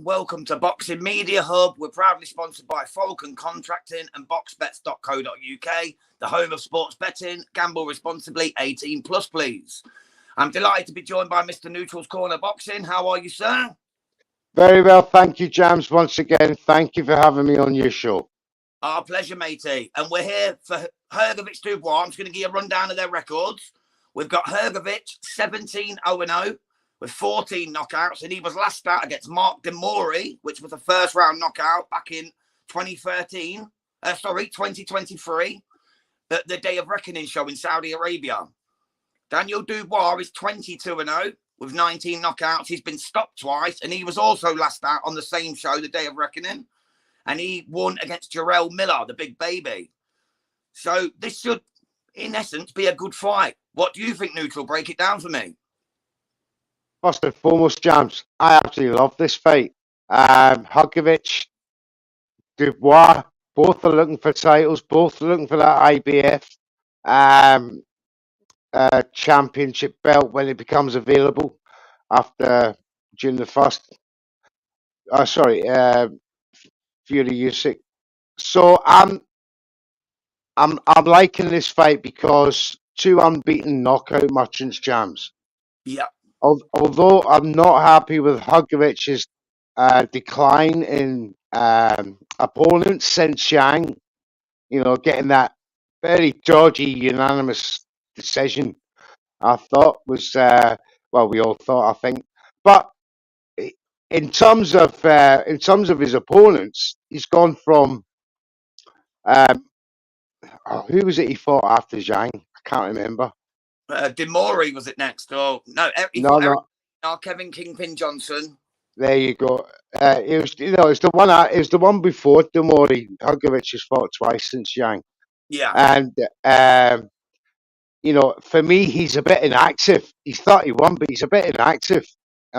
welcome to Boxing Media Hub. We're proudly sponsored by Falcon Contracting and boxbets.co.uk, the home of sports betting. Gamble responsibly, 18 plus, please. I'm delighted to be joined by Mr. Neutral's Corner Boxing. How are you, sir? Very well, thank you, James. Once again, thank you for having me on your show. Our pleasure, matey. And we're here for Hrgovic Dubois. I'm just going to give you a rundown of their records. We've got Hrgovic 17-0-0 with 14 knockouts, and he was last out against Mark Dubois, which was a first round knockout back in 2023, at the Day of Reckoning show in Saudi Arabia. Daniel Dubois is 22-0 with 19 knockouts. He's been stopped twice, and he was also last out on the same show, the Day of Reckoning, and he won against Jarrell Miller, the big baby. So this should, in essence, be a good fight. What do you think, Neutral? Break it down for me. First and foremost, James, I absolutely love this fight. Hrgovic, Dubois, both are looking for titles, both are looking for that IBF championship belt when it becomes available during the first. Fury Usyk. So I'm liking this fight because two unbeaten knockout merchants, James. Yeah. Although I'm not happy with Hrgovic's decline in opponents since Zhang, getting that very dodgy unanimous decision, I thought was we all thought, I think. But in terms of his opponents, he's gone from who was it he fought after Zhang? I can't remember. Dubois was it next? Oh no, Kevin Kingpin Johnson. There you go. It was the one before Dubois. Hrgovic has fought twice since Zhang. Yeah. And for me, he's a bit inactive. He's 31, but he's a bit inactive.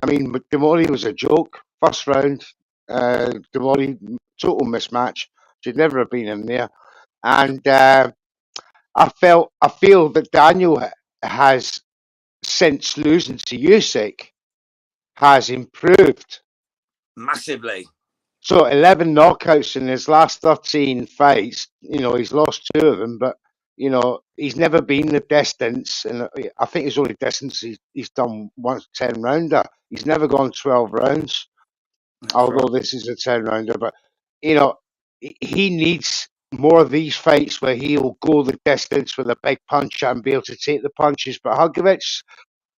I mean, Dubois was a joke. First round, Dubois, total mismatch. Should never have been in there. And I feel that Daniel has, since losing to Usyk, has improved massively. So 11 knockouts in his last 13 fights. He's lost 2 of them, but he's never been the distance, and I think his only distance he's done once 10 rounder. He's never gone 12 rounds, although this is a 10 rounder. But he needs more of these fights where he'll go the distance with a big puncher and be able to take the punches. But Hrgovic,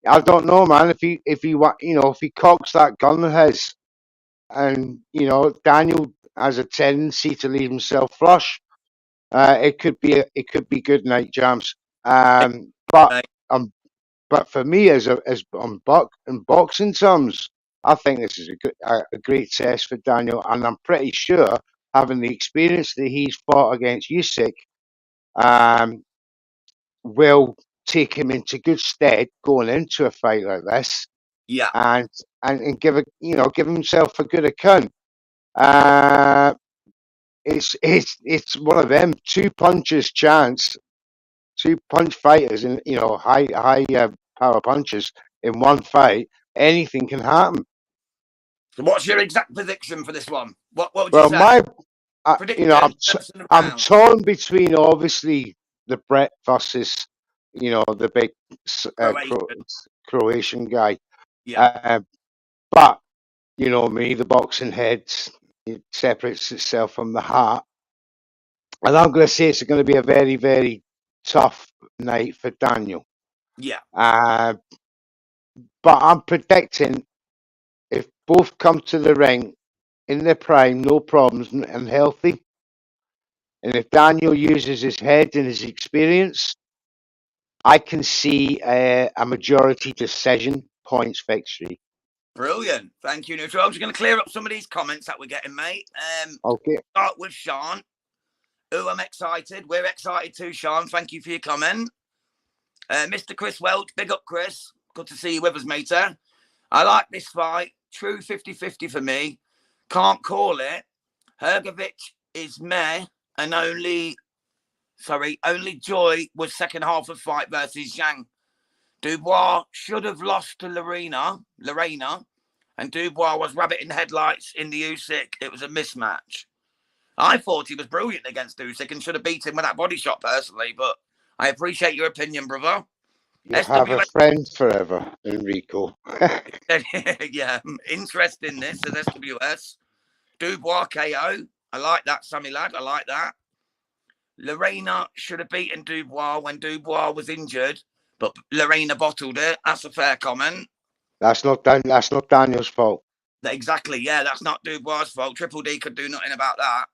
I don't know, man. If he cocks that gun of his, and Daniel has a tendency to leave himself flush, it could be good night, James. But for me, as on boxing terms, I think this is a great test for Daniel, and I'm pretty sure, having the experience that he's fought against Usyk, will take him into good stead going into a fight like this. Yeah, and give himself a good account. It's one of them 2 punches chance, 2 punch fighters, and high power punches in one fight. Anything can happen. So, what's your exact prediction for this one? What would you say? I'm torn between obviously the Brett versus the big Croatian guy. Yeah. But me, the boxing head, it separates itself from the heart, and I'm going to say it's going to be a very, very tough night for Daniel. Yeah. But I'm predicting, if both come to the ring in their prime, no problems, and healthy, and if Daniel uses his head and his experience, I can see a majority decision points victory. Brilliant. Thank you, Neutral. I'm just going to clear up some of these comments that we're getting, mate. Okay. Start with Sean. Oh, I'm excited. We're excited too, Sean. Thank you for your comment. Mr. Chris Welch, big up, Chris. Good to see you with us, mate. I like this fight. True 50-50 for me. Can't call it. Hrgovic is meh, and only joy was second half of fight versus Zhang. Dubois should have lost to Lorena, and Dubois was rabbit in headlights in the Usyk. It was a mismatch. I thought he was brilliant against Usyk and should have beat him with that body shot personally, but I appreciate your opinion, brother. You have a SWS, friend forever, Enrico. yeah, interest in this as SWS. Dubois KO. I like that, Sammy lad. I like that. Lorena should have beaten Dubois when Dubois was injured, but Lorena bottled it. That's a fair comment. That's not Daniel's fault. Exactly, yeah, that's not Dubois' fault. Triple D could do nothing about that.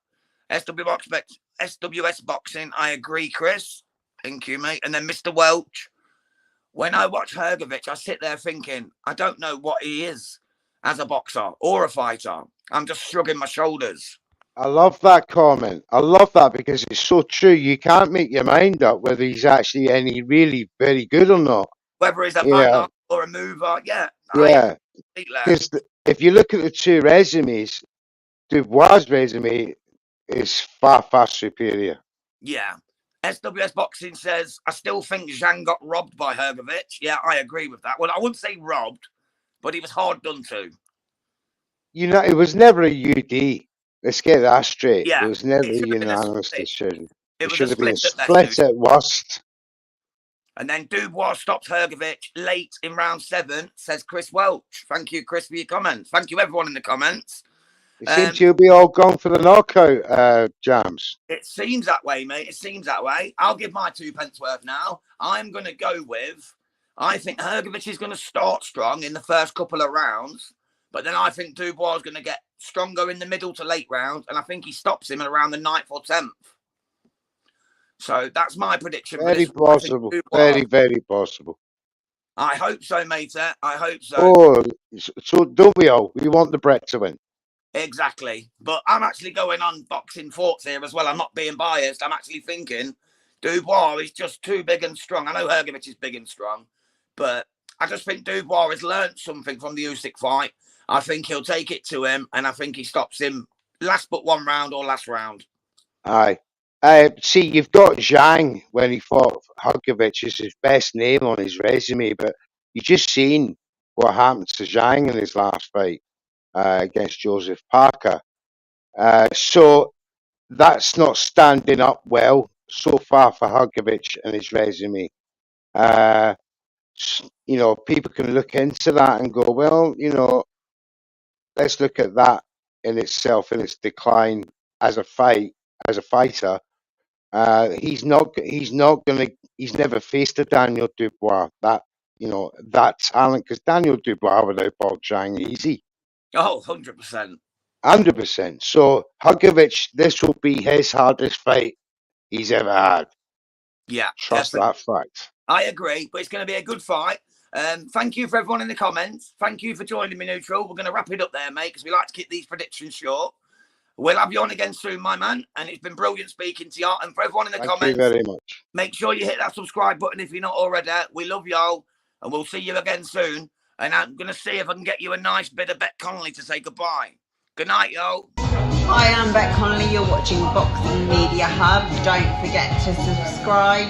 SWS Boxing, I agree, Chris. Thank you, mate. And then Mr. Welch. When I watch Hrgovic, I sit there thinking, I don't know what he is as a boxer or a fighter. I'm just shrugging my shoulders. I love that comment. I love that because it's so true. You can't make your mind up whether he's actually any really very good or not. Whether he's a Yeah, banger or a mover, yeah. yeah. Because if you look at the two resumes, Dubois' resume is far, far superior. Yeah. SWS Boxing says, I still think Zhang got robbed by Hrgovic. Yeah, I agree with that. Well, I wouldn't say robbed, but he was hard done to. You know, it was never a UD. Let's get that straight. Yeah, It was never it a should have been a unanimous split. decision. It It was should a have been a split at split best. at worst. And then Dubois stopped Hrgovic late in round 7, says Chris Welch. Thank you, Chris, for your comments. Thank you, everyone in the comments. It seems you'll be all gone for the knockout, Jams. It seems that way, mate. It seems that way. I'll give my 2 pence worth now. I'm going to go with, I think Hrgovic is going to start strong in the first couple of rounds, but then I think Dubois is going to get stronger in the middle to late rounds, and I think he stops him at around the 9th or 10th. So that's my prediction. Very possible. Very, very possible. I hope so, mate. I hope so. Oh, so don't we all? We want the Brett to win. Exactly. But I'm actually going on boxing thoughts here as well. I'm not being biased. I'm actually thinking Dubois is just too big and strong. I know Hrgovic is big and strong, but I just think Dubois has learned something from the Usyk fight. I think he'll take it to him, and I think he stops him last but one round or last round. Aye. See, you've got Zhang when he fought Hrgovic is his best name on his resume, but you just seen what happened to Zhang in his last fight against Joseph Parker. So that's not standing up well so far for Hrgovic and his resume. You know, people can look into that and go, well, you know, let's look at that in itself, in its decline as a fighter. He's never faced a Daniel Dubois that talent, because Daniel Dubois would outbox Zhang easy. Oh, 100%. 100%. So Hrgovic, this will be his hardest fight he's ever had. Yeah. Trust that fact. I agree, but it's going to be a good fight. Thank you for everyone in the comments. Thank you for joining me, Neutral. We're going to wrap it up there, mate, because we like to keep these predictions short. We'll have you on again soon, my man. And it's been brilliant speaking to you. And for everyone in the comments, thank you very much. Make sure you hit that subscribe button if you're not already. We love y'all. And we'll see you again soon. And I'm going to see if I can get you a nice bit of Bet Connolly to say goodbye. Good night, y'all. Hi, I'm Bet Connolly. You're watching Boxing Media Hub. Don't forget to subscribe.